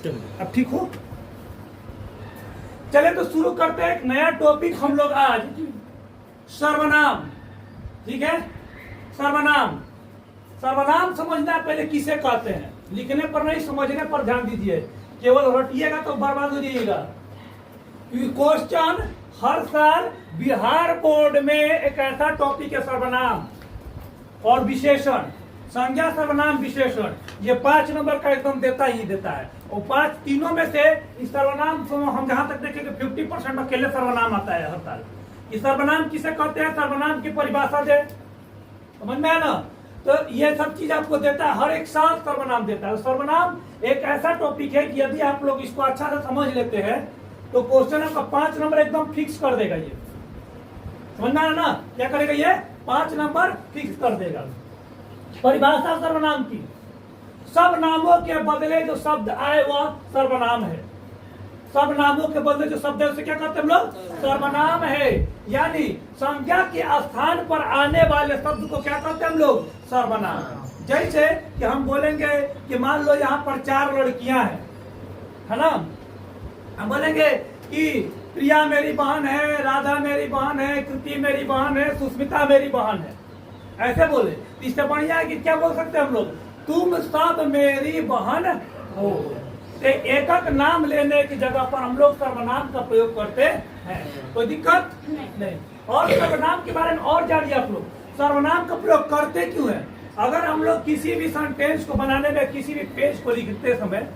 अब ठीक हो? चले तो शुरू करते हैं एक नया टॉपिक हम लोग आज, सर्वनाम। ठीक है, सर्वनाम। सर्वनाम समझना पहले किसे कहते हैं, लिखने पर नहीं समझने पर ध्यान दीजिए, केवल रटिएगा तो बर्बाद हो जाइएगा। क्योंकि क्वेश्चन हर साल बिहार बोर्ड में एक ऐसा टॉपिक है सर्वनाम और विशेषण, संज्ञा सर्वनाम विशेषण, ये 5 नंबर का एकदम देता ही देता है। और 5 तीनों में से इस सर्वनाम हम जहां तक देखेंगे 50% अकेले सर्वनाम आता है हर साल। इस सर्वनाम किसे कहते हैं, सर्वनाम की परिभाषा दे, समझ में आया ना? तो ये सब चीज आपको देता है, हर एक साल सर्वनाम देता है। सर्वनाम एक ऐसा टॉपिक है कि यदि आप लोग इसको अच्छा से समझ लेते हैं तो क्वेश्चन आपका 5 नंबर एकदम फिक्स कर देगा। ये समझ में आया ना? क्या करेगा ये? 5 नंबर फिक्स कर देगा। परिभाषा सर्वनाम की, सब नामों के बदले जो शब्द आए वह सर्वनाम है। सब नामों के बदले जो शब्द है उसे क्या कहते हैं हम लोग? सर्वनाम है। यानी संज्ञा के स्थान पर आने वाले शब्द को क्या कहते हैं हम लोग? सर्वनाम। जैसे कि हम बोलेंगे कि मान लो यहाँ पर 4 लड़कियां हैं, है ना? हम बोलेंगे कि प्रिया मेरी बहन है, राधा मेरी बहन है, कृति मेरी बहन है, सुष्मिता मेरी बहन है, ऐसे बोले। इससे बढ़िया है कि क्या बोल सकते हैं हम लोग? तुम सब मेरी बहन हो। तो एक एक नाम लेने की जगह पर हम लोग सर्वनाम का प्रयोग करते हैं, कोई दिक्कत नहीं। और सर्वनाम के बारे में और जानिए आप लोग, सर्वनाम का प्रयोग करते क्यों है? अगर हम लोग किसी भी सेंटेंस को बनाने में, किसी भी पेज को लिखते समय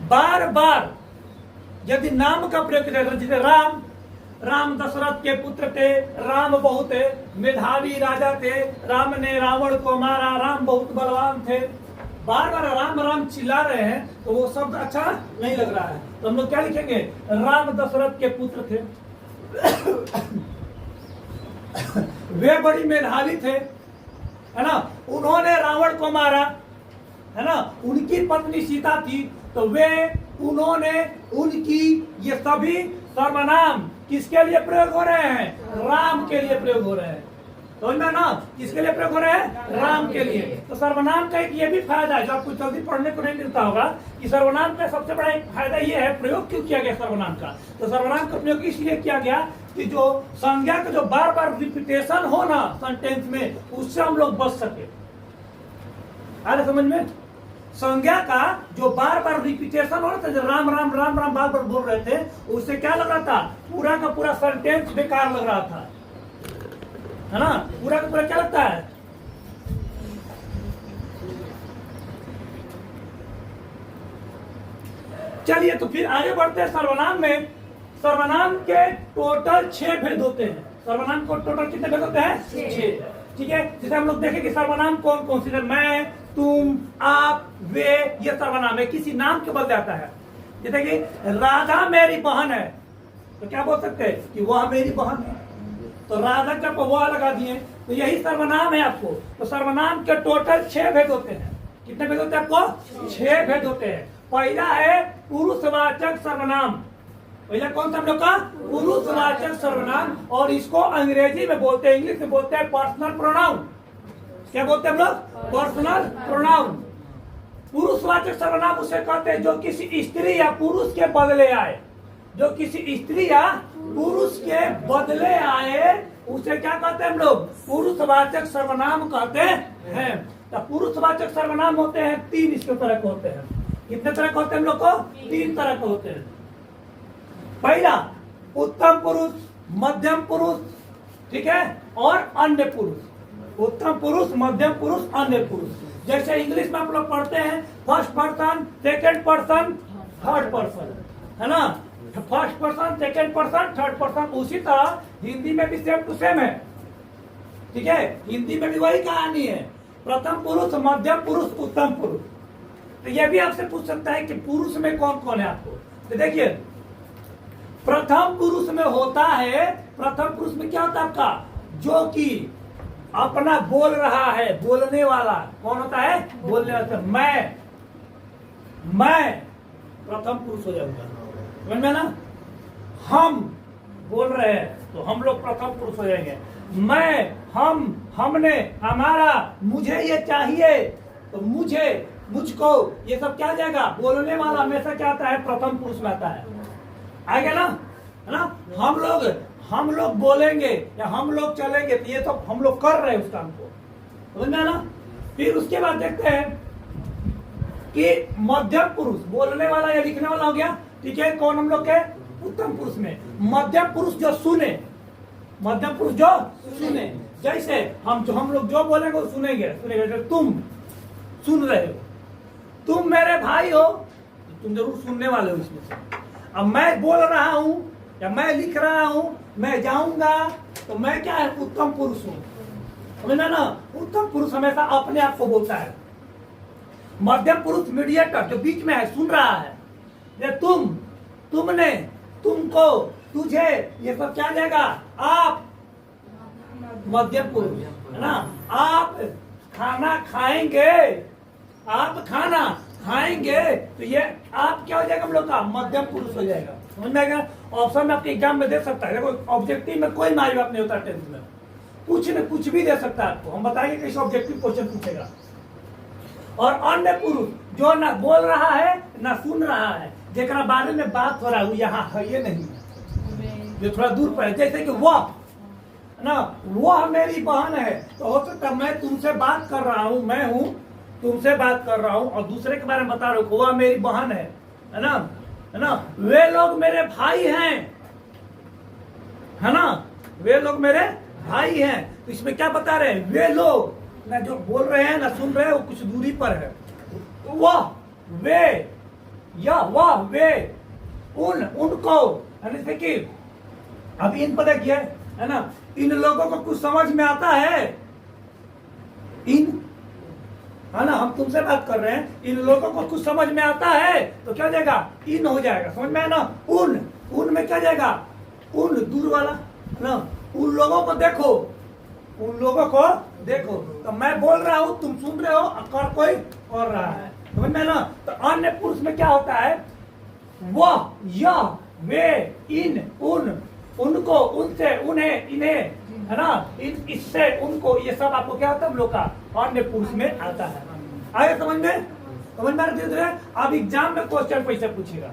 बार बार यदि नाम का प्रयोग किया जाता है, जैसे राम, राम दशरथ के पुत्र थे, राम बहुत मेधावी राजा थे, राम ने रावण को मारा, राम बहुत बलवान थे, बार बार राम राम चिल्ला रहे हैं तो वो शब्द अच्छा नहीं लग रहा है। तो हम लोग क्या लिखेंगे? राम दशरथ के पुत्र थे, वे बड़ी मेधावी थे, है ना, उन्होंने रावण को मारा, है ना, उनकी पत्नी सीता थी, तो वे, उन्होंने, उनकी, ये सभी सर्वनाम किसके लिए प्रयोग हो रहे हैं? राम के लिए प्रयोग हो रहे हैं। समझ में ना? किसके लिए प्रयोग हो रहे हैं? राम के लिए। तो सर्वनाम का एक ये भी फायदा है जो आपको जल्दी पढ़ने को नहीं मिलता होगा, कि सर्वनाम का सबसे बड़ा एक फायदा ये है, प्रयोग क्यों किया गया सर्वनाम का? तो सर्वनाम का प्रयोग इसलिए किया गया कि जो संज्ञा का जो बार बार रिपीटेशन हो ना सेंटेंस में, उससे हम लोग बच सके। आ रहा समझ में? संज्ञा का जो बार बार रिपीटेशन हो रहा था, जो राम राम राम राम बार बार बोल रहे थे, उससे क्या लग रहा था? पूरा का पूरा सेंटेंस बेकार लग रहा था, है ना? पूरा का पूरा क्या लगता है? चलिए तो फिर आगे बढ़ते हैं सर्वनाम में। सर्वनाम के टोटल 6 भेद होते हैं। सर्वनाम को टोटल कितने भेद होते हैं? 6। ठीक है, जैसे हम लोग देखें कि सर्वनाम कौन कौन से? मैं, तुम, आप, वे, ये सर्वनाम है, किसी नाम के बदले आता है। जैसे कि राधा मेरी बहन है, तो क्या बोल सकते हैं कि वह मेरी बहन है, तो राधा का वह लगा दिए, तो यही सर्वनाम है आपको। तो सर्वनाम के टोटल 6 भेद होते हैं। कितने भेद होते हैं आपको? 6 भेद होते हैं। पहला है पुरुषवाचक सर्वनाम। पहला कौन सा हम लोग का? पुरुषवाचक सर्वनाम, और इसको अंग्रेजी में बोलते हैं, इंग्लिश में बोलते हैं पर्सनल प्रोनाउन। क्या बोलते हैं हम लोग? Personal pronoun. पुरुषवाचक सर्वनाम उसे कहते हैं जो किसी स्त्री या पुरुष के बदले आए। जो किसी स्त्री या पुरुष के बदले आए उसे क्या कहते हैं हम लोग? पुरुषवाचक सर्वनाम कहते हैं। तो पुरुषवाचक सर्वनाम होते हैं 3 इसके तरह के होते हैं। कितने तरह के होते हैं हम लोग को? 3 तरह के होते हैं। पहला उत्तम पुरुष, मध्यम पुरुष, ठीक है, और अन्य पुरुष। उत्तम पुरुष, मध्यम पुरुष, अन्य पुरुष। जैसे इंग्लिश में आप लोग पढ़ते हैं first person, second person, third person, है ना? First person, second person, third person. उसी तरह हिंदी में भी सेम टू सेम है। ठीक है, हिंदी में भी वही कहानी है, प्रथम पुरुष, मध्यम पुरुष, उत्तम पुरुष। तो यह भी आपसे पूछ सकता है कि पुरुष में कौन कौन है आपको? तो देखिए, प्रथम पुरुष में होता है, प्रथम पुरुष में क्या होता है आपका? जो कि अपना बोल रहा है, बोलने वाला। कौन होता है? बोलने वाला। मैं प्रथम पुरुष हो जाऊंगा, समझ में ना? हम बोल रहे हैं तो हम लोग प्रथम पुरुष हो जाएंगे। मैं, हम, हमने, हमारा, मुझे ये चाहिए तो मुझे, मुझको, ये सब क्या जाएगा? बोलने वाला हमेशा क्या आता है? प्रथम पुरुष में आता है। आएगा ना, है ना? हम लोग बोलेंगे या हम लोग चलेंगे, तो ये सब हम लोग कर रहे हैं उस काम को, समझ में ना? फिर उसके बाद देखते हैं कि मध्यम पुरुष, बोलने वाला या लिखने वाला हो गया, ठीक है। कौन हम लोग के? उत्तम पुरुष में मध्यम पुरुष जो सुने, मध्यम पुरुष जो सुने, जैसे हम लोग जो बोलेंगे वो सुनेंगे। जैसे तुम सुन रहे हो, तुम मेरे भाई हो, तुम जरूर सुनने वाले हो इसमें से। अब मैं बोल रहा हूं या मैं लिख रहा हूं, मैं जाऊंगा, तो मैं क्या है? उत्तम पुरुष हूं, समझना ना? उत्तम पुरुष हमेशा अपने आप को बोलता है। मध्यम पुरुष मीडिएटर जो बीच में है, सुन रहा है। ये तुम, तुमने, तुमको, तुझे, ये सब क्या जाएगा? आप, मध्यम पुरुष, है ना? आप खाना खाएंगे, आप खाना खाएंगे, तो ये आप क्या हो जाएगा? हम लोग का मध्यम पुरुष हो जाएगा, समझ में आएगा? ऑप्शन में आपके एग्जाम में दे सकता है। देखो ऑब्जेक्टिव में कोई मार बाप नहीं होता, टेंथ में कुछ भी दे सकता है आपको। हम बताएंगे कैसे ऑब्जेक्टिव क्वेश्चन पूछेगा। और अन्य पुरुष जो ना बोल रहा है ना सुन रहा है, जेकरा बारे में बात हो रहा है, वो यहाँ है ये नहीं है, जो थोड़ा दूर पर है। जैसे कि वह ना, वह मेरी बहन है, तो हो सकता है मैं तुमसे बात कर रहा हूँ, मैं हूँ तुमसे बात कर रहा हूँ और दूसरे के बारे में बता रहा हूँ, वह मेरी बहन है ना, है ना? वे लोग मेरे भाई हैं, है ना? वे लोग मेरे भाई हैं। तो इसमें क्या बता रहे हैं? वे लोग ना जो बोल रहे हैं ना सुन रहे हैं, वो कुछ दूरी पर है। तो वह, वे, या वह, वे, उनको, जैसे कि अब इन पर देखिए, है ना? इन लोगों को कुछ समझ में आता है? इन, है ना? हम तुमसे बात कर रहे हैं, इन लोगों को कुछ समझ में आता है, तो क्या हो जाएगा? इन हो जाएगा, समझ में है ना? उन में क्या जाएगा? उन, दूर वाला, है ना? उन लोगों को देखो, उन लोगों को देखो। तो मैं बोल रहा हूं, तुम सुन रहे हो, और कोई कर रहा है, समझ में ना? तो अन्य पुरुष में क्या होता है? वह, यह, वे, इन, उनको, उनसे, उन्हें, इन्हें, है ना? इससे, उनको, ये सब आपको क्या होता है? हम लोग का अन्य पुरुष में आता है। आगे समझ में? धीरे धीरे। अब एग्जाम में क्वेश्चन कैसे पूछेगा?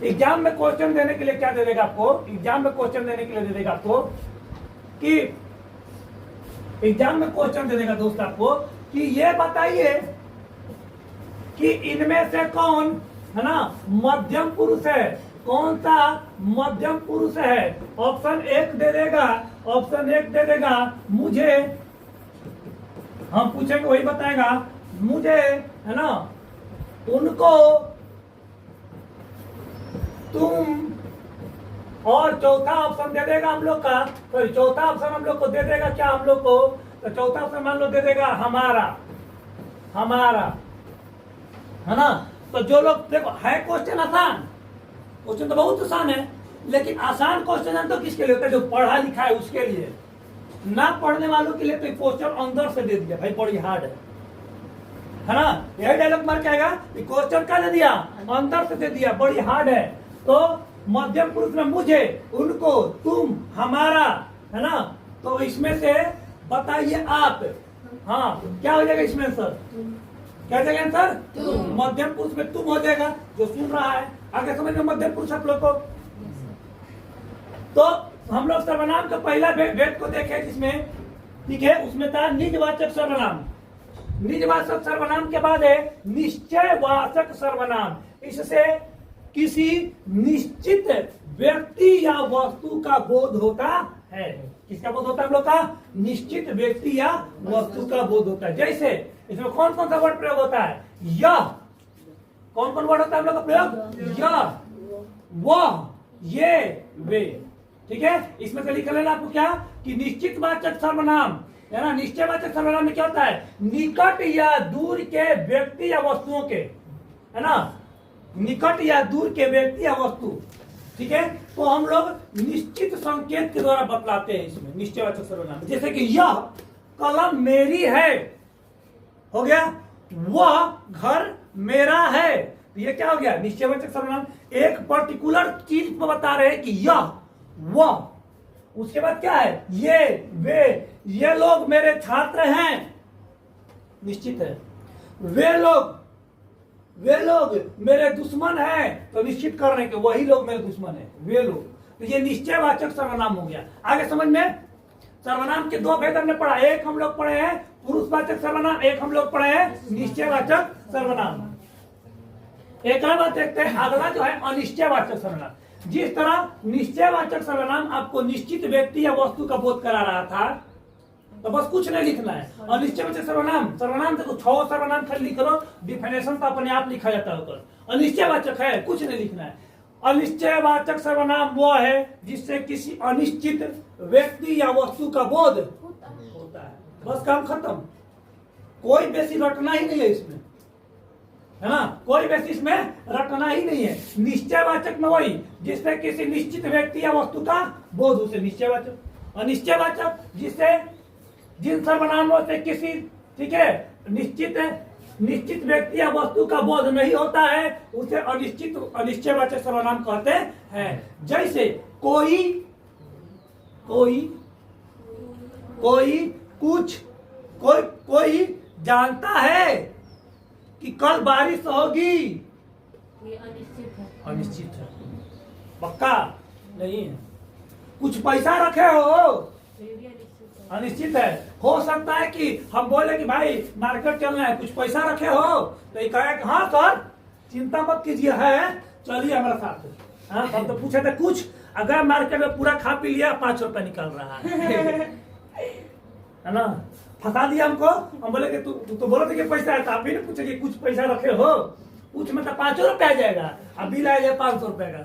एग्जाम में क्वेश्चन देने के लिए क्या दे देगा आपको? एग्जाम में क्वेश्चन देने के लिए दे देगा आपको कि एग्जाम में क्वेश्चन दे देगा दोस्त आपको कि ये बताइए कि इनमें से कौन, है ना, मध्यम पुरुष है? कौन सा मध्यम पुरुष है? ऑप्शन एक दे देगा मुझे, हम पूछेंगे वही बताएगा मुझे, है ना, उनको, तुम, और चौथा ऑप्शन दे देगा हम लोग का, तो चौथा ऑप्शन हम लोग को दे देगा क्या? हम लोग को तो चौथा ऑप्शन मान लो दे देगा हमारा, है ना? तो जो लोग देखो, है क्वेश्चन आसान, क्वेश्चन तो बहुत आसान है, लेकिन आसान क्वेश्चन तो किसके लिए होता है? जो पढ़ा लिखा है उसके लिए। ना पढ़ने वालों के लिए तो क्वेश्चन अंदर से दे दिया, भाई बड़ी हार्ड है ना? यही डायलॉग मार के आएगा कि क्वेश्चन क्या दे दिया? अंदर से दे दिया, बड़ी हार्ड है। तो मध्यम पुरुष में मुझे, उनको, तुम, हमारा, है ना? तो इसमें से बताइए आप, हाँ क्या हो जाएगा इसमें सर? क्या हो जाएगा आंसर? मध्यम पुरुष में तुम हो जाएगा, जो सुन रहा है। आगे समझ में मध्यम पुरुष आप लोग को। तो हम लोग सर्वनाम का पहला भेद को देखे जिसमें, ठीक है, उसमें था निजवाचक सर्वनाम। निजवाचक सर्वनाम के बाद है निश्चयवाचक सर्वनाम। इससे किसी निश्चित व्यक्ति या वस्तु का बोध होता है। किसका बोध होता है हम लोग का? निश्चित व्यक्ति या वस्तु का बोध होता है। जैसे इसमें कौन कौन सा वर्ड प्रयोग होता है? यह, कौन कौन वर्ड होता है हम लोग का प्रयोग? यह, वह, ये, वे, ठीक है। इसमें से लिख लेना आपको क्या कि निश्चितवाचक सर्वनाम, है ना? निश्चयवाचक सर्वनाम में क्या होता है? निकट या दूर के व्यक्ति या वस्तुओं के, है ना? निकट या दूर के व्यक्ति या वस्तु, ठीक है। तो हम लोग निश्चित संकेत के द्वारा बतलाते हैं इसमें निश्चयवाचक सर्वनाम। जैसे कि यह कलम मेरी है, हो गया। वह घर मेरा है, तो ये क्या हो गया? निश्चयवाचक सर्वनाम। एक पर्टिकुलर चीज को बता रहे हैं कि यह, वह, उसके बाद क्या है? ये, वे, ये लोग मेरे छात्र हैं, निश्चित है। वे लोग मेरे दुश्मन हैं, तो निश्चित कर रहे हैं कि वही लोग मेरे दुश्मन हैं, वे लोग। तो ये निश्चयवाचक सर्वनाम हो गया। आगे समझ में, सर्वनाम के दो भेद हमने पढ़ा, एक हम लोग पढ़े हैं पुरुषवाचक सर्वनाम, एक हम लोग पढ़े हैं निश्चयवाचक सर्वनाम। एक और बात देखते हैं, अगला जो है अनिश्चयवाचक सर्वनाम। जिस तरह निश्चयवाचक सर्वनाम आपको निश्चित व्यक्ति या वस्तु का बोध करा रहा था, तो बस कुछ नहीं लिखना है। अनिश्चयवाचक सर्वनाम, सर्वनाम से तो 6 सर्वनाम खाली लिख लो, डिफिनेशन तो अपने आप लिखा जाता है। अनिश्चयवाचक है, कुछ नहीं लिखना है। अनिश्चयवाचक सर्वनाम वो है जिससे किसी अनिश्चित व्यक्ति या वस्तु का बोध होता है, बस काम खत्म। कोई बेसी रटना ही नहीं है इसमें, है ना, कोई बेसी इसमें रटना ही नहीं है। निश्चयवाचक में वही जिससे किसी निश्चित व्यक्ति या वस्तु का बोध, उसे निश्चयवाचक। अनिश्चयवाचक जिससे जिन सर्वनामों से किसी, ठीक है, निश्चित व्यक्ति या वस्तु का बोध नहीं होता है, उसे अनिश्चयवाचक सर्वनाम कहते हैं। जैसे कोई जानता है कि कल बारिश होगी, ये अनिश्चित है। अनिश्चित है, पक्का नहीं है। कुछ पैसा रखे हो, ये भी अनिश्चित है। अनिश्चित है। हो सकता है कि हम बोले कि भाई मार्केट चलना है, कुछ पैसा रखे हो, तो ये कहे कि हाँ सर चिंता मत कीजिए, है चलिए हमारे साथ। हाँ, हम तो पूछे थे कुछ, अगर मार्केट में पूरा खा पी लिया 5 रुपए निकल रहा है ना, फंसा दिया हमको। हम बोले कि तू तो बोले थे कि पैसा है, तो आप भी नहीं पूछे कि कुछ पैसा रखे हो, कुछ में तो 5 रुपए आ जाएगा, अब बिल आ जाए 500 रुपए का।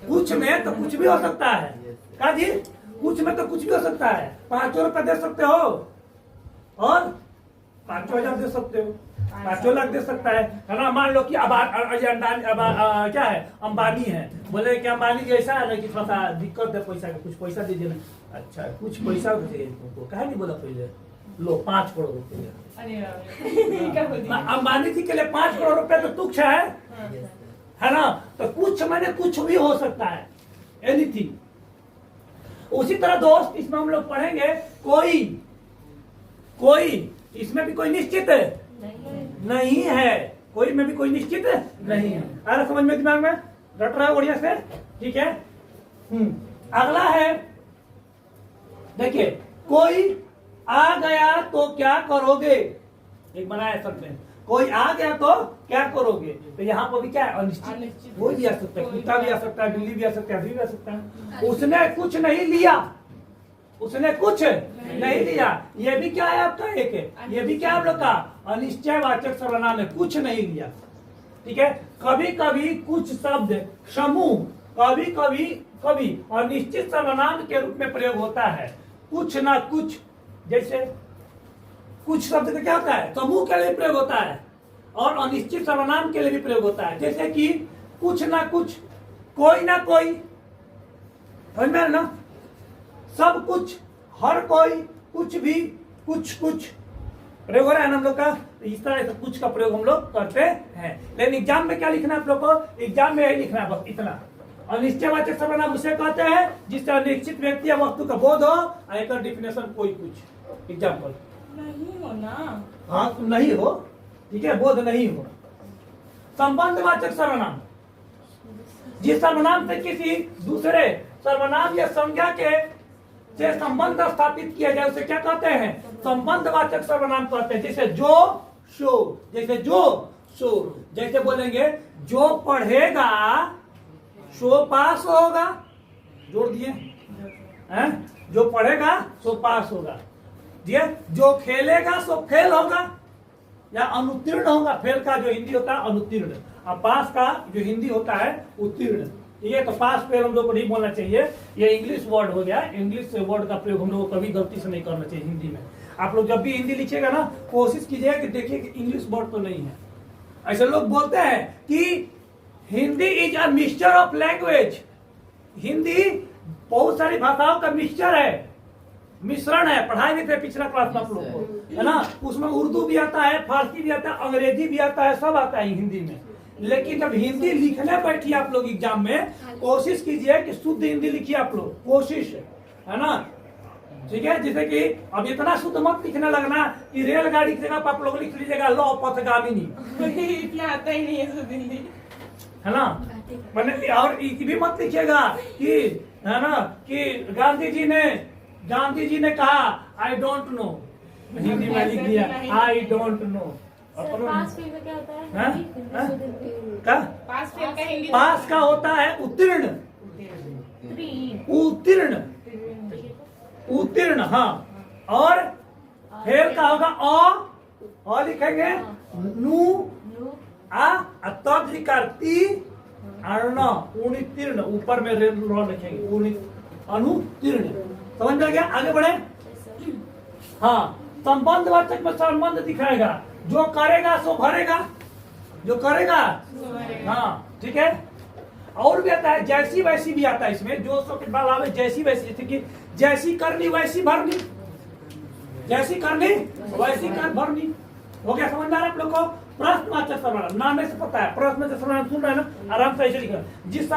कुछ में तो कुछ भी हो सकता है, का जी, कुछ में तो कुछ भी हो सकता है। 5 रुपए दे सकते हो और 5,000 दे सकते हो, 5 लाख दे सकता है ना। मान लो कि अब क्या है, अंबानी है, बोले कि अंबानी जैसा है ना कि थोड़ा सा दिक्कत है पैसा का, कुछ पैसा दीजिए ना। अच्छा, कुछ पैसा दे तुमको, कहे नहीं बोला पहले, लो 5 करोड़ रुपये। अंबानी जी के लिए 5 करोड़ रुपए तो तुच्छ है ना। तो कुछ मैंने कुछ भी हो सकता है, एनीथिंग। उसी तरह दोस्त इसमें हम लोग पढ़ेंगे कोई इसमें भी कोई निश्चित नहीं है, कोई में भी कोई निश्चित नहीं है। आ रहा समझ में, दिमाग में रट रहा है बढ़िया से, ठीक है। अगला है, देखिए, कोई आ गया तो क्या करोगे, एक बनाया सबने, कोई आ गया तो क्या करोगे। तो यहाँ पर भी क्या है, अनिश्चित। कोई भी आ सकता है, कुत्ता भी आ सकता है, बिल्ली भी आ सकता है, आदमी भी आ सकता है। उसने कुछ नहीं लिया, उसने कुछ नहीं लिया, ये भी क्या है आपका, एक है, ये भी क्या है आप लोग का अनिश्चयवाचक सर्वनाम है, कुछ नहीं लिया, ठीक है। कभी कभी कुछ शब्द समूह कभी अनिश्चित सर्वनाम के रूप में प्रयोग होता है। कुछ ना कुछ, जैसे कुछ शब्द का क्या होता है, समूह के लिए प्रयोग होता है और अनिश्चित सर्वनाम के लिए भी प्रयोग होता है। जैसे कि कुछ ना कुछ, कोई ना कोई, समझ में ना, सब कुछ, हर कोई, कुछ भी, कुछ प्रयोग हो रहा है ना हम लोग का। इस तरह से कुछ का प्रयोग हम लोग करते हैं। लेकिन एग्जाम में क्या लिखना है आप लोग को, एग्जाम में यही लिखना है, बस इतना। अनिश्चयवाचक सर्वनाम उसे कहते हैं जिससे अनिश्चित व्यक्ति या वस्तु का बोध हो। एक डिफिनेशन, कोई कुछ, एग्जाम्पल नहीं हो ना, हाँ तुम नहीं हो, ठीक है, बोध नहीं हो। संबंधवाचक सर्वनाम, जिस सर्वनाम से किसी दूसरे सर्वनाम या संज्ञा के से संबंध स्थापित किया जाए उसे क्या कहते हैं, संबंधवाचक सर्वनाम कहते हैं। जैसे जो शो, जैसे जो शो, जैसे बोलेंगे जो पढ़ेगा सो पास होगा, जोड़ दिए हैं, जो पढ़ेगा सो पास होगा, जो खेलेगा सो फेल होगा या अनुत्तीर्ण होगा। फेल का जो हिंदी होता है अनुत्तीर्ण, और पास का जो हिंदी होता है उत्तीर्ण। ठीक है, तो पास फेल हम लोग को नहीं बोलना चाहिए, ये इंग्लिश वर्ड हो गया। इंग्लिश वर्ड का प्रयोग हम लोग को कभी गलती से नहीं करना चाहिए हिंदी में। आप लोग जब भी हिंदी लिखिएगा ना, कोशिश कीजिएगा कि देखिए कि इंग्लिश वर्ड तो नहीं है। ऐसे लोग बोलते हैं कि Hindi is a mixture of language, Hindi बहुत सारी भाषाओं का मिक्सचर है, मिश्रण है। पढ़ाई भी थे पिछला क्लास में आप लोग को, है ना, उसमें उर्दू भी आता है, फारसी भी आता है, अंग्रेजी भी आता है, सब आता है हिंदी में। लेकिन जब हिंदी लिखने बैठिए आप लोग एग्जाम में, कोशिश कीजिए कि शुद्ध हिंदी लिखिए आप लोग, कोशिश है ना। ठीक है, जैसे कि अब इतना शुद्ध मत लिखने लगना कि रेलगाड़ी की जगह पर आप लोग लिख लीजिएगा लौ पथगामिनी, इतना आता ही नहीं है सब हिंदी। है ना। मैंने और ये भी मत लिखिएगा कि, है ना, कि गांधी जी ने कहा आई डोंट नो, हिंदी में लिख दिया I don't know. Sir pass fail में क्या होता है? हाँ? हिंदी हाँ? शुद्ध हिंदी। का पास फेल का हिंदी। पास का होता है उत्तीर्ण, उत्तीर्ण, उत्तीर्ण, हाँ। और फेल का होगा अ लिखेंगे नू आ तद्रिकार ती अर्ण उन्तीर्ण, ऊपर में र लिखेंगे अनुतीर्ण। समझ में आ गया? आगे बढ़े। हाँ, संबंध वाचक में संबंध दिखाएगा, जो करेगा सो भरेगा, जो करेगा हाँ, ठीक है। और भी आता है जैसी वैसी भी आता है इसमें, जो सो के बाद आवे जैसी वैसी, जैसे कि जैसी करनी वैसी भरनी, जैसी करनी वैसी कर भरनी। हो गया? समझ में आ रहा है आप लोग को? प्रश्नवाचक सर्वनाम नाम से पता है, प्रश्न से सर्वनाम सुन रहे हैं ना, आराम से ऐसे लिखा। जिस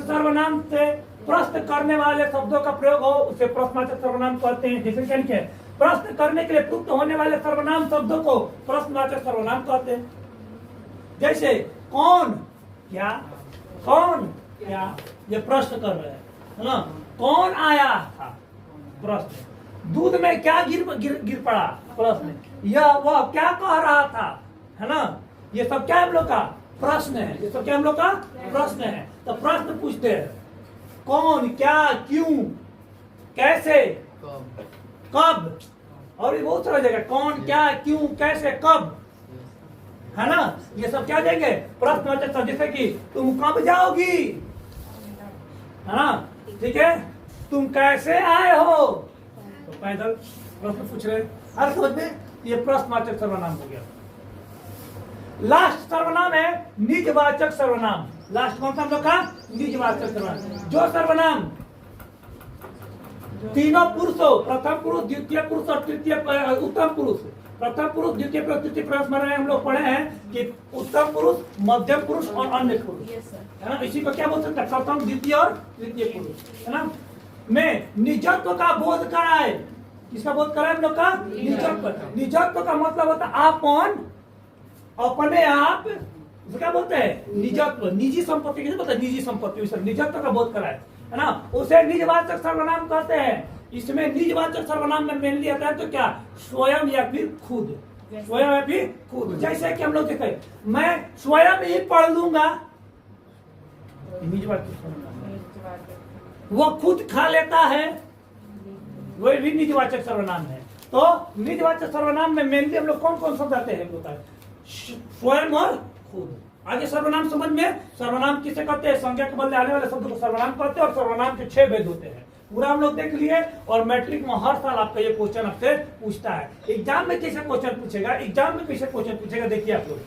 सर्वनाम से प्रश्न करने वाले शब्दों का प्रयोग हो उसे प्रश्नवाचक सर्वनाम कहते हैं। जैसे क्या लिखे, प्रश्न करने के लिए प्रयुक्त होने वाले सर्वनाम शब्दों को प्रश्नवाचक सर्वनाम कहते हैं। जैसे कौन क्या, कौन क्या, ये प्रश्न कर रहे हैं, है ना। कौन आया था, प्रश्न। दूध में क्या गिर पड़ा, प्रश्न। यह वह क्या कह रहा था, है ना। ये सब क्या हम लोग का प्रश्न है, ये सब क्या हम लोग का प्रश्न है। तो प्रश्न पूछते हैं कौन क्या क्यों कैसे कब, और ये बहुत सारा जगह कौन क्या क्यों कैसे कब, है ना। ये सब क्या देंगे प्रश्नवाचक शब्द। जैसे कि तुम कब जाओगी, है ना, ठीक है। तुम कैसे आए हो, तो पैदल प्रश्न पूछ रहे। हर समझ में ये प्रश्नवाचक सर्वनाम हो गया। लास्ट सर्वनाम है निजवाचक सर्वनाम। लास्ट कौन सा हम लोग का? निजवाचक सर्वनाम। जो सर्वनाम तीनों पुरुषों, प्रथम पुरुष द्वितीय पुरुष और तृतीय उत्तम पुरुष, प्रथम पुरुष द्वितीय पुरुष तृतीय पुरुष में हम लोग पढ़े हैं कि उत्तम पुरुष मध्यम पुरुष और अन्य पुरुष, है ना। इसी को क्या बोल सकते हैं? प्रथम द्वितीय और तृतीय पुरुष, है ना। में निजत्व का बोध कराए। किसका बोध कराए हम लोग का? निजत्व। निजत्व का मतलब होता है आपन, अपने आप, क्या बोलते हैं? निजत्व। निजी संपत्ति किसे बोलते हैं? निजी संपत्ति। उसे निजत्व का बोध कराए, है ना, उसे निजवाचक सर्वनाम कहते हैं। इसमें निजवाचक सर्वनाम में मेनली आता है तो क्या, स्वयं या फिर खुद, स्वयं या फिर खुद। जैसे कि हम लोग देखें, मैं स्वयं ही पढ़ लूंगा, निजवाचक सर्वनाम। वो खुद खा लेता है, वह भी निजवाचक सर्वनाम है। तो निजवाचक सर्वनाम में मेनली हम लोग कौन कौन शब्द आते हैं? स्वयं और खुद। आगे सर्वनाम समझ में, सर्वनाम किसे कहते हैं? संज्ञा के बदले आने वाले शब्द को सर्वनाम कहते हैं। और सर्वनाम के 6 भेद होते हैं, पूरा हम लोग देख लिए। और मैट्रिक में हर साल आपका ये क्वेश्चन आपसे पूछता है। एग्जाम में कैसे क्वेश्चन पूछेगा, एग्जाम में कैसे क्वेश्चन पूछेगा, देखिए आप लोग।